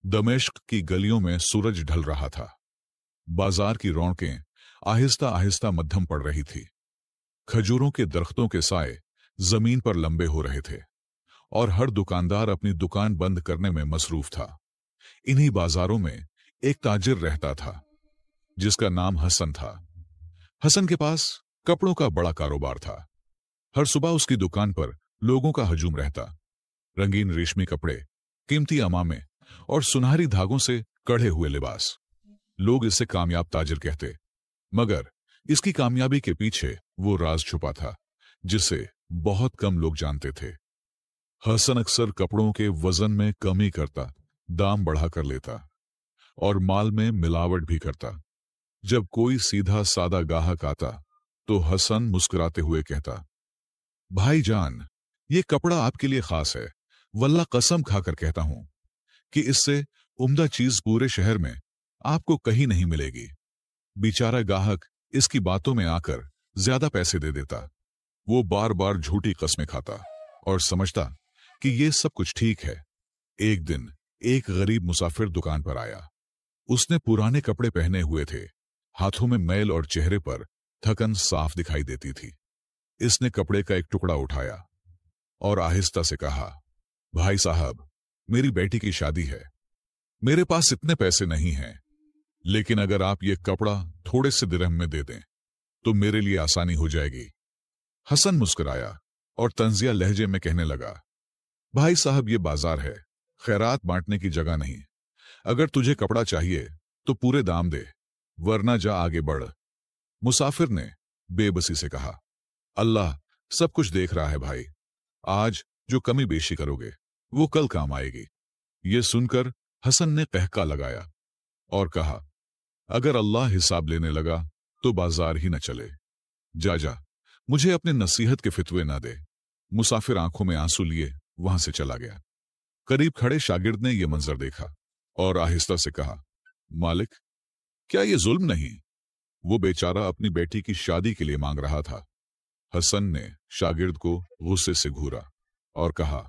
दमिश्क की गलियों में सूरज ढल रहा था। बाजार की रौनकें आहिस्ता आहिस्ता मध्यम पड़ रही थी। खजूरों के दरख्तों के साए जमीन पर लंबे हो रहे थे और हर दुकानदार अपनी दुकान बंद करने में मसरूफ था। इन्हीं बाजारों में एक ताजिर रहता था जिसका नाम हसन था। हसन के पास कपड़ों का बड़ा कारोबार था। हर सुबह उसकी दुकान पर लोगों का हजूम रहता। रंगीन रेशमी कपड़े, कीमती अमामे और सुनहरी धागों से कढ़े हुए लिबास। लोग इसे कामयाब ताजिर कहते, मगर इसकी कामयाबी के पीछे वो राज छुपा था जिसे बहुत कम लोग जानते थे। हसन अक्सर कपड़ों के वजन में कमी करता, दाम बढ़ा कर लेता और माल में मिलावट भी करता। जब कोई सीधा सादा गाहक आता तो हसन मुस्कुराते हुए कहता, भाईजान, ये कपड़ा आपके लिए खास है। वल्लाह कसम खाकर कहता हूं कि इससे उम्दा चीज पूरे शहर में आपको कहीं नहीं मिलेगी। बेचारा गाहक इसकी बातों में आकर ज्यादा पैसे दे देता। वो बार बार झूठी कस्में खाता और समझता कि ये सब कुछ ठीक है। एक दिन एक गरीब मुसाफिर दुकान पर आया। उसने पुराने कपड़े पहने हुए थे, हाथों में मैल और चेहरे पर थकन साफ दिखाई देती थी। इसने कपड़े का एक टुकड़ा उठाया और आहिस्ता से कहा, भाई साहब, मेरी बेटी की शादी है। मेरे पास इतने पैसे नहीं हैं, लेकिन अगर आप ये कपड़ा थोड़े से दिरहम में दे दें तो मेरे लिए आसानी हो जाएगी। हसन मुस्कुराया और तंजिया लहजे में कहने लगा, भाई साहब, ये बाजार है, खैरात बांटने की जगह नहीं। अगर तुझे कपड़ा चाहिए तो पूरे दाम दे, वरना जा आगे बढ़। मुसाफिर ने बेबसी से कहा, अल्लाह सब कुछ देख रहा है भाई। आज जो कमी बेशी करोगे वो कल काम आएगी। ये सुनकर हसन ने कहका लगाया और कहा, अगर अल्लाह हिसाब लेने लगा तो बाजार ही न चले। जा जा, मुझे अपने नसीहत के फितवे ना दे। मुसाफिर आंखों में आंसू लिए वहां से चला गया। करीब खड़े शागिर्द ने यह मंजर देखा और आहिस्ता से कहा, मालिक, क्या यह जुल्म नहीं? वो बेचारा अपनी बेटी की शादी के लिए मांग रहा था। हसन ने शागिर्द को गुस्से से घूरा और कहा,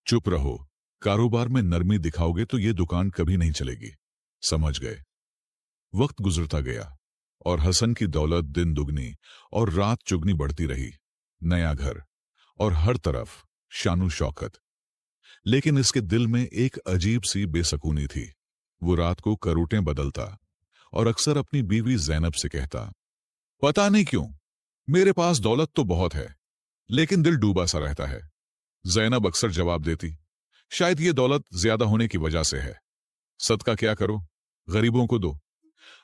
चुप रहो, कारोबार में नरमी दिखाओगे तो ये दुकान कभी नहीं चलेगी। समझ गए? वक्त गुजरता गया और हसन की दौलत दिन दुगनी और रात चुगनी बढ़ती रही। नया घर और हर तरफ शानू शौकत। लेकिन इसके दिल में एक अजीब सी बेसकूनी थी। वो रात को करोटें बदलता और अक्सर अपनी बीवी जैनब से कहता, पता नहीं क्यों मेरे पास दौलत तो बहुत है, लेकिन दिल डूबा सा रहता है। जैनब अक्सर जवाब देती, शायद ये दौलत ज्यादा होने की वजह से है। सदका क्या करो, गरीबों को दो,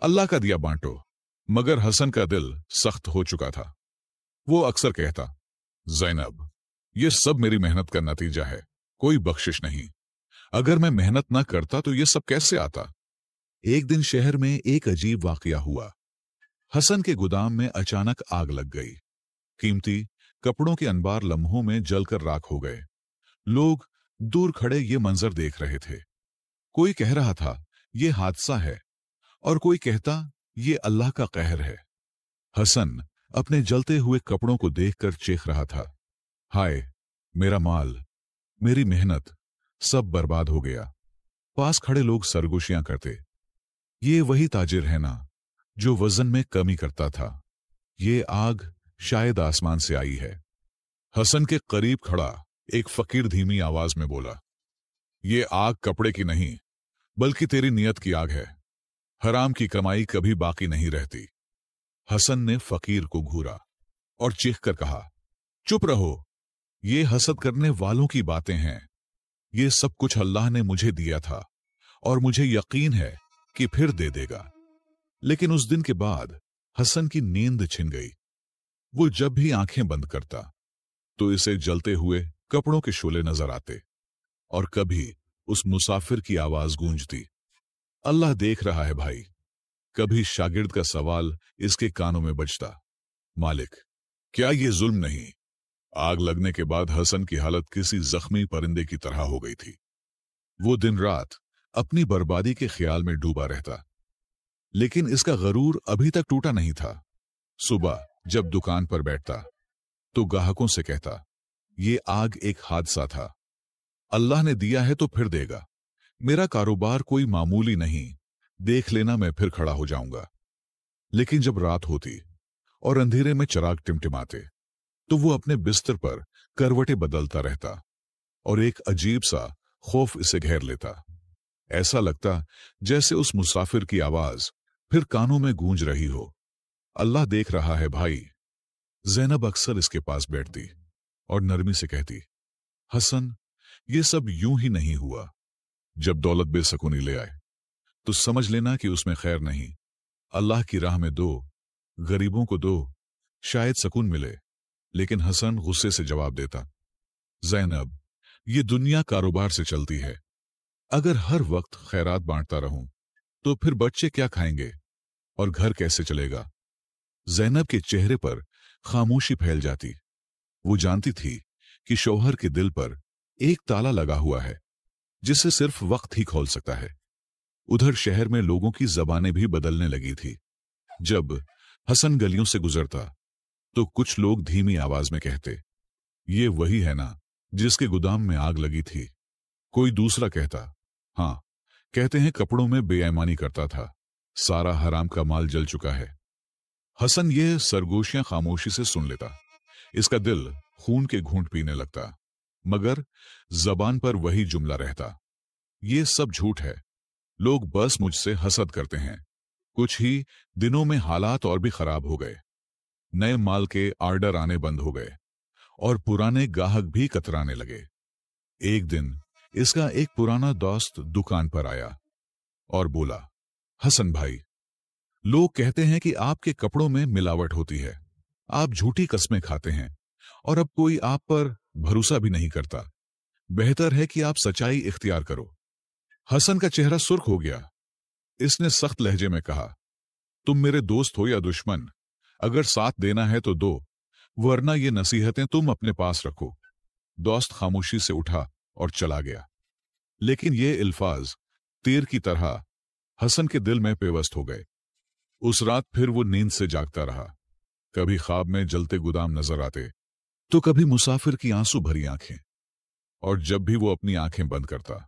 अल्लाह का दिया बांटो। मगर हसन का दिल सख्त हो चुका था। वो अक्सर कहता, जैनब, ये सब मेरी मेहनत का नतीजा है, कोई बख्शिश नहीं। अगर मैं मेहनत ना करता तो ये सब कैसे आता? एक दिन शहर में एक अजीब वाकया हुआ। हसन के गोदाम में अचानक आग लग गई। कीमती कपड़ों के अंबार लम्हों में जलकर राख हो गए। लोग दूर खड़े ये मंजर देख रहे थे। कोई कह रहा था ये हादसा है और कोई कहता ये अल्लाह का कहर है। हसन अपने जलते हुए कपड़ों को देखकर चीख रहा था, हाय, मेरा माल, मेरी मेहनत, सब बर्बाद हो गया। पास खड़े लोग सरगोशियां करते, ये वही ताजिर है ना जो वजन में कमी करता था। ये आग शायद आसमान से आई है। हसन के करीब खड़ा एक फकीर धीमी आवाज में बोला, ये आग कपड़े की नहीं बल्कि तेरी नियत की आग है। हराम की कमाई कभी बाकी नहीं रहती। हसन ने फकीर को घूरा और चीख कर कहा, चुप रहो, ये हसद करने वालों की बातें हैं। ये सब कुछ अल्लाह ने मुझे दिया था और मुझे यकीन है कि फिर दे देगा। लेकिन उस दिन के बाद हसन की नींद छिन गई। वो जब भी आंखें बंद करता तो इसे जलते हुए कपड़ों के शोले नजर आते और कभी उस मुसाफिर की आवाज गूंजती, अल्लाह देख रहा है भाई। कभी शागिर्द का सवाल इसके कानों में बजता, मालिक, क्या ये जुल्म नहीं? आग लगने के बाद हसन की हालत किसी जख्मी परिंदे की तरह हो गई थी। वो दिन रात अपनी बर्बादी के ख्याल में डूबा रहता। लेकिन इसका गरूर अभी तक टूटा नहीं था। सुबह जब दुकान पर बैठता तो ग्राहकों से कहता, ये आग एक हादसा था, अल्लाह ने दिया है तो फिर देगा। मेरा कारोबार कोई मामूली नहीं, देख लेना मैं फिर खड़ा हो जाऊंगा। लेकिन जब रात होती और अंधेरे में चिराग टिमटिमाते, तो वो अपने बिस्तर पर करवटें बदलता रहता और एक अजीब सा खौफ इसे घेर लेता। ऐसा लगता जैसे उस मुसाफिर की आवाज फिर कानों में गूंज रही हो, अल्लाह देख रहा है भाई। जैनब अक्सर इसके पास बैठती और नरमी से कहती, हसन, ये सब यूं ही नहीं हुआ। जब दौलत बेसुकूनी ले आए तो समझ लेना कि उसमें खैर नहीं। अल्लाह की राह में दो, गरीबों को दो, शायद सुकून मिले। लेकिन हसन गुस्से से जवाब देता, जैनब, ये दुनिया कारोबार से चलती है। अगर हर वक्त खैरात बांटता रहूं तो फिर बच्चे क्या खाएंगे और घर कैसे चलेगा। जैनब के चेहरे पर खामोशी फैल जाती। वो जानती थी कि शौहर के दिल पर एक ताला लगा हुआ है जिसे सिर्फ वक्त ही खोल सकता है। उधर शहर में लोगों की जबानें भी बदलने लगी थी। जब हसन गलियों से गुजरता तो कुछ लोग धीमी आवाज में कहते, ये वही है ना जिसके गोदाम में आग लगी थी। कोई दूसरा कहता, हाँ, कहते हैं कपड़ों में बेईमानी करता था, सारा हराम का माल जल चुका है। हसन ये सरगोशियां खामोशी से सुन लेता। इसका दिल खून के घूंट पीने लगता, मगर जबान पर वही जुमला रहता, ये सब झूठ है। लोग बस मुझसे हसद करते हैं। कुछ ही दिनों में हालात और भी खराब हो गए। नए माल के ऑर्डर आने बंद हो गए और पुराने ग्राहक भी कतराने लगे। एक दिन इसका एक पुराना दोस्त दुकान पर आया और बोला, हसन भाई, लोग कहते हैं कि आपके कपड़ों में मिलावट होती है, आप झूठी कस्में खाते हैं और अब कोई आप पर भरोसा भी नहीं करता। बेहतर है कि आप सच्चाई इख्तियार करो। हसन का चेहरा सुर्ख हो गया। इसने सख्त लहजे में कहा, तुम मेरे दोस्त हो या दुश्मन, अगर साथ देना है तो दो, वरना ये नसीहतें तुम अपने पास रखो। दोस्त खामोशी से उठा और चला गया। लेकिन ये अल्फाज तीर की तरह हसन के दिल में पेवस्त हो गए। उस रात फिर वो नींद से जागता रहा। कभी ख्वाब में जलते गोदाम नजर आते, तो कभी मुसाफिर की आंसू भरी आंखें। और जब भी वो अपनी आंखें बंद करता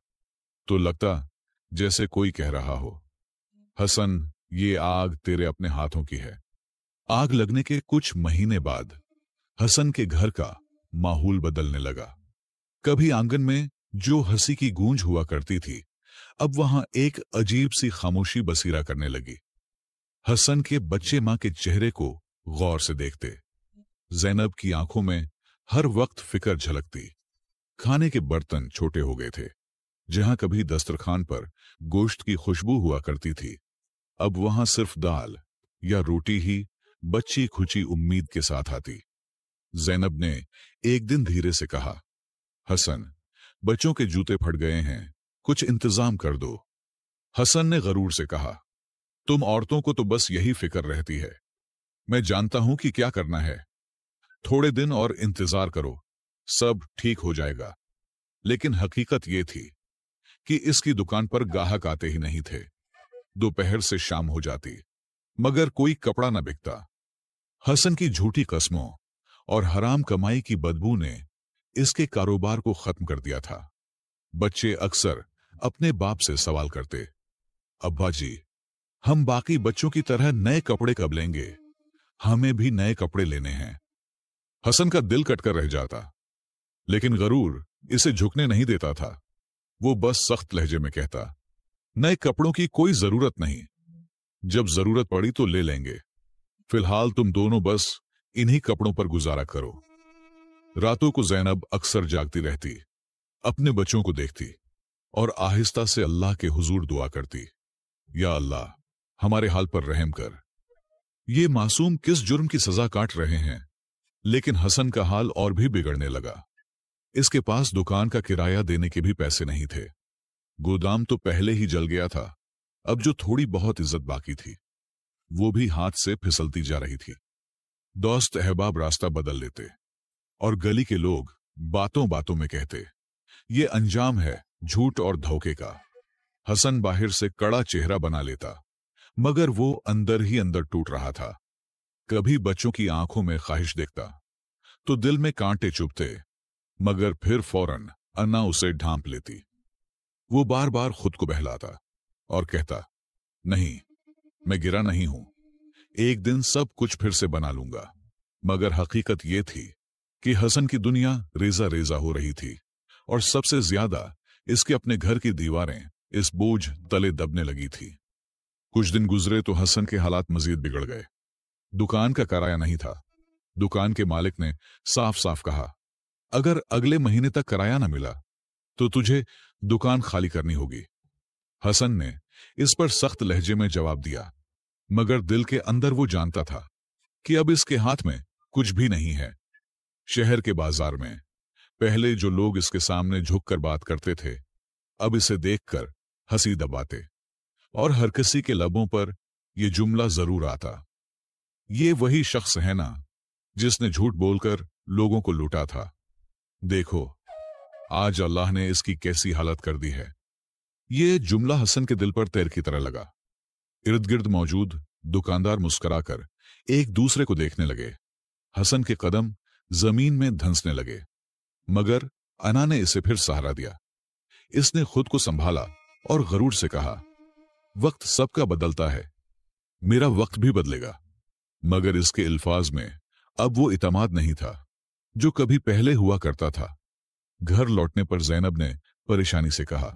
तो लगता जैसे कोई कह रहा हो, हसन, ये आग तेरे अपने हाथों की है। आग लगने के कुछ महीने बाद हसन के घर का माहौल बदलने लगा। कभी आंगन में जो हंसी की गूंज हुआ करती थी, अब वहां एक अजीब सी खामोशी बसीरा करने लगी। हसन के बच्चे मां के चेहरे को गौर से देखते। जैनब की आंखों में हर वक्त फिक्र झलकती। खाने के बर्तन छोटे हो गए थे। जहां कभी दस्तरखान पर गोश्त की खुशबू हुआ करती थी, अब वहां सिर्फ दाल या रोटी ही बच्ची खुची उम्मीद के साथ आती। जैनब ने एक दिन धीरे से कहा, हसन, बच्चों के जूते फट गए हैं, कुछ इंतजाम कर दो। हसन ने गरूर से कहा, तुम औरतों को तो बस यही फिक्र रहती है। मैं जानता हूं कि क्या करना है। थोड़े दिन और इंतजार करो, सब ठीक हो जाएगा। लेकिन हकीकत यह थी कि इसकी दुकान पर ग्राहक आते ही नहीं थे। दोपहर से शाम हो जाती, मगर कोई कपड़ा न बिकता। हसन की झूठी कस्मों और हराम कमाई की बदबू ने इसके कारोबार को खत्म कर दिया था। बच्चे अक्सर अपने बाप से सवाल करते, अब्बा जी, हम बाकी बच्चों की तरह नए कपड़े कब लेंगे? हमें भी नए कपड़े लेने हैं। हसन का दिल कटकर रह जाता, लेकिन गरूर इसे झुकने नहीं देता था। वो बस सख्त लहजे में कहता, नए कपड़ों की कोई जरूरत नहीं, जब जरूरत पड़ी तो ले लेंगे। फिलहाल तुम दोनों बस इन्हीं कपड़ों पर गुजारा करो। रातों को जैनब अक्सर जागती रहती, अपने बच्चों को देखती और आहिस्ता से अल्लाह के हुजूर दुआ करती, या अल्लाह, हमारे हाल पर रहम कर। ये मासूम किस जुर्म की सजा काट रहे हैं? लेकिन हसन का हाल और भी बिगड़ने लगा। इसके पास दुकान का किराया देने के भी पैसे नहीं थे। गोदाम तो पहले ही जल गया था। अब जो थोड़ी बहुत इज्जत बाकी थी, वो भी हाथ से फिसलती जा रही थी। दोस्त अहबाब रास्ता बदल लेते और गली के लोग बातों बातों में कहते, ये अंजाम है झूठ और धोखे का। हसन बाहर से कड़ा चेहरा बना लेता, मगर वो अंदर ही अंदर टूट रहा था। कभी बच्चों की आंखों में ख्वाहिश देखता तो दिल में कांटे चुभते, मगर फिर फौरन अन्ना उसे ढांप लेती। वो बार बार खुद को बहलाता और कहता, नहीं, मैं गिरा नहीं हूं, एक दिन सब कुछ फिर से बना लूंगा। मगर हकीकत ये थी कि हसन की दुनिया रेजा रेजा हो रही थी, और सबसे ज्यादा इसके अपने घर की दीवारें इस बोझ तले दबने लगी थी। कुछ दिन गुजरे तो हसन के हालात मजीद बिगड़ गए। दुकान का किराया नहीं था। दुकान के मालिक ने साफ साफ कहा, अगर अगले महीने तक किराया न मिला तो तुझे दुकान खाली करनी होगी। हसन ने इस पर सख्त लहजे में जवाब दिया, मगर दिल के अंदर वो जानता था कि अब इसके हाथ में कुछ भी नहीं है। शहर के बाजार में पहले जो लोग इसके सामने झुककर बात करते थे, अब इसे देखकर हंसी दबाते, और हर किसी के लबों पर यह जुमला जरूर आता, ये वही शख्स है ना जिसने झूठ बोलकर लोगों को लूटा था। देखो, आज अल्लाह ने इसकी कैसी हालत कर दी है। ये जुमला हसन के दिल पर तैर की तरह लगा। इर्द गिर्द मौजूद दुकानदार मुस्कुराकर एक दूसरे को देखने लगे। हसन के कदम जमीन में धंसने लगे, मगर अना ने इसे फिर सहारा दिया। इसने खुद को संभाला और गरूर से कहा, वक्त सबका बदलता है, मेरा वक्त भी बदलेगा। मगर इसके अल्फाज में अब वो इतमाद नहीं था जो कभी पहले हुआ करता था। घर लौटने पर ज़ैनब ने परेशानी से कहा,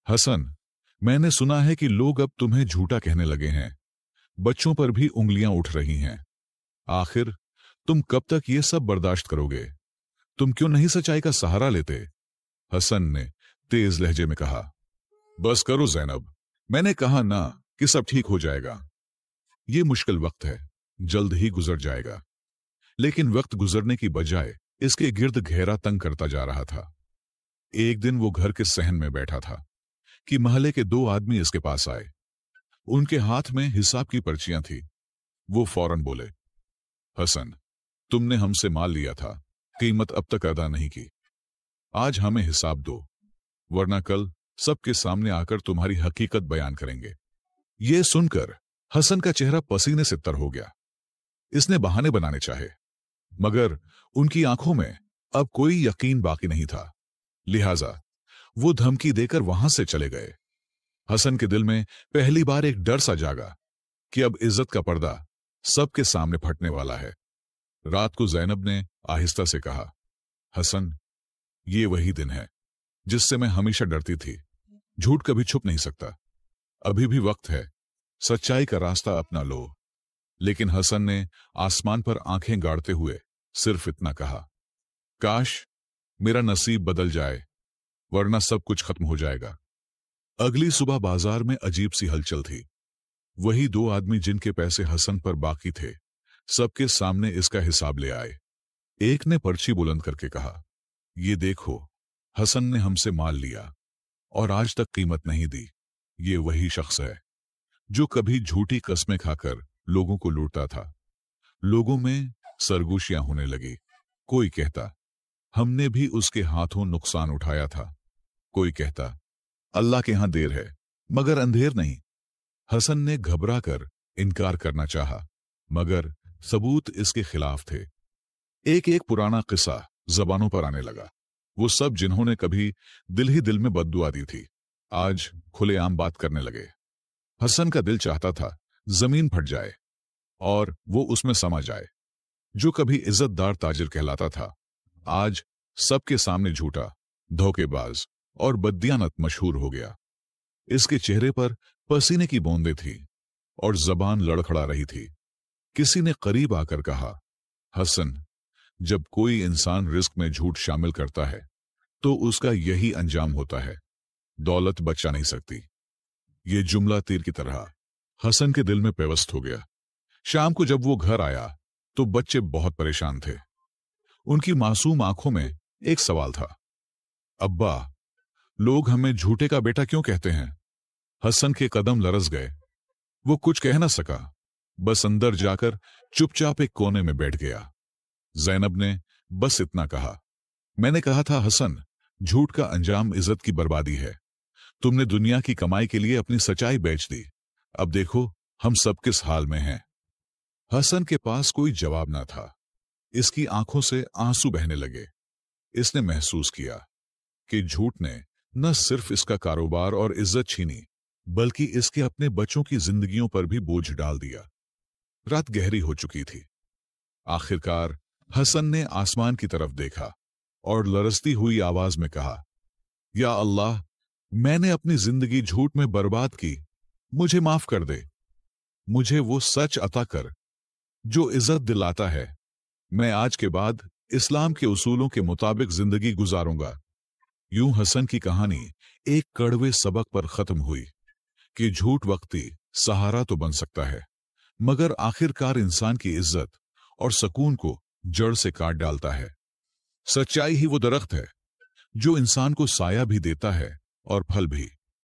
हसन, मैंने सुना है कि लोग अब तुम्हें झूठा कहने लगे हैं, बच्चों पर भी उंगलियां उठ रही हैं। आखिर तुम कब तक ये सब बर्दाश्त करोगे? तुम क्यों नहीं सच्चाई का सहारा लेते? हसन ने तेज लहजे में कहा, बस करो ज़ैनब, मैंने कहा ना कि सब ठीक हो जाएगा। ये मुश्किल वक्त है, जल्द ही गुजर जाएगा। लेकिन वक्त गुजरने की बजाय इसके गिर्द घेरा तंग करता जा रहा था। एक दिन वो घर के सहन में बैठा था कि महल्ले के दो आदमी इसके पास आए। उनके हाथ में हिसाब की पर्चियां थी। वो फौरन बोले, हसन, तुमने हमसे माल लिया था, कीमत अब तक अदा नहीं की। आज हमें हिसाब दो, वरना कल सबके सामने आकर तुम्हारी हकीकत बयान करेंगे। ये सुनकर हसन का चेहरा पसीने से तर हो गया। इसने बहाने बनाने चाहे, मगर उनकी आंखों में अब कोई यकीन बाकी नहीं था। लिहाजा वो धमकी देकर वहां से चले गए। हसन के दिल में पहली बार एक डर सा जागा कि अब इज्जत का पर्दा सबके सामने फटने वाला है। रात को ज़ैनब ने आहिस्ता से कहा, हसन, ये वही दिन है जिससे मैं हमेशा डरती थी। झूठ कभी छुप नहीं सकता। अभी भी वक्त है, सच्चाई का रास्ता अपना लो। लेकिन हसन ने आसमान पर आंखें गाड़ते हुए सिर्फ इतना कहा, काश मेरा नसीब बदल जाए, वरना सब कुछ खत्म हो जाएगा। अगली सुबह बाजार में अजीब सी हलचल थी। वही दो आदमी जिनके पैसे हसन पर बाकी थे, सबके सामने इसका हिसाब ले आए। एक ने पर्ची बुलंद करके कहा, ये देखो, हसन ने हमसे माल लिया और आज तक कीमत नहीं दी। ये वही शख्स है जो कभी झूठी कस्में खाकर लोगों को लूटता था। लोगों में सरगोशियां होने लगी। कोई कहता, हमने भी उसके हाथों नुकसान उठाया था। कोई कहता, अल्लाह के यहां देर है मगर अंधेर नहीं। हसन ने घबरा कर इनकार करना चाहा, मगर सबूत इसके खिलाफ थे। एक एक पुराना किस्सा जबानों पर आने लगा। वो सब जिन्होंने कभी दिल ही दिल में बद्दुआ दी थी, आज खुलेआम बात करने लगे। हसन का दिल चाहता था जमीन फट जाए और वो उसमें समा जाए। जो कभी इज्जतदार ताजिर कहलाता था, आज सबके सामने झूठा, धोखेबाज और बददियानत मशहूर हो गया। इसके चेहरे पर पसीने की बूंदें थी और जबान लड़खड़ा रही थी। किसी ने करीब आकर कहा, हसन, जब कोई इंसान रिस्क में झूठ शामिल करता है तो उसका यही अंजाम होता है। दौलत बचा नहीं सकती। ये जुमला तीर की तरह हसन के दिल में पेवस्त हो गया। शाम को जब वो घर आया तो बच्चे बहुत परेशान थे। उनकी मासूम आंखों में एक सवाल था, अब्बा, लोग हमें झूठे का बेटा क्यों कहते हैं? हसन के कदम लरस गए। वो कुछ कह ना सका, बस अंदर जाकर चुपचाप एक कोने में बैठ गया। ज़ैनब ने बस इतना कहा, मैंने कहा था हसन, झूठ का अंजाम इज्जत की बर्बादी है। तुमने दुनिया की कमाई के लिए अपनी सच्चाई बेच दी। अब देखो हम सब किस हाल में हैं। हसन के पास कोई जवाब ना था। इसकी आंखों से आंसू बहने लगे। इसने महसूस किया कि झूठ ने न सिर्फ इसका कारोबार और इज्जत छीनी, बल्कि इसके अपने बच्चों की जिंदगियों पर भी बोझ डाल दिया। रात गहरी हो चुकी थी। आखिरकार हसन ने आसमान की तरफ देखा और लरजती हुई आवाज में कहा, या अल्लाह, मैंने अपनी जिंदगी झूठ में बर्बाद की, मुझे माफ कर दे। मुझे वो सच अता कर जो इज्जत दिलाता है। मैं आज के बाद इस्लाम के उसूलों के मुताबिक जिंदगी गुजारूंगा। यूं हसन की कहानी एक कड़वे सबक पर खत्म हुई कि झूठ वक्ती सहारा तो बन सकता है, मगर आखिरकार इंसान की इज्जत और सुकून को जड़ से काट डालता है। सच्चाई ही वो दरख्त है जो इंसान को साया भी देता है और फल भी।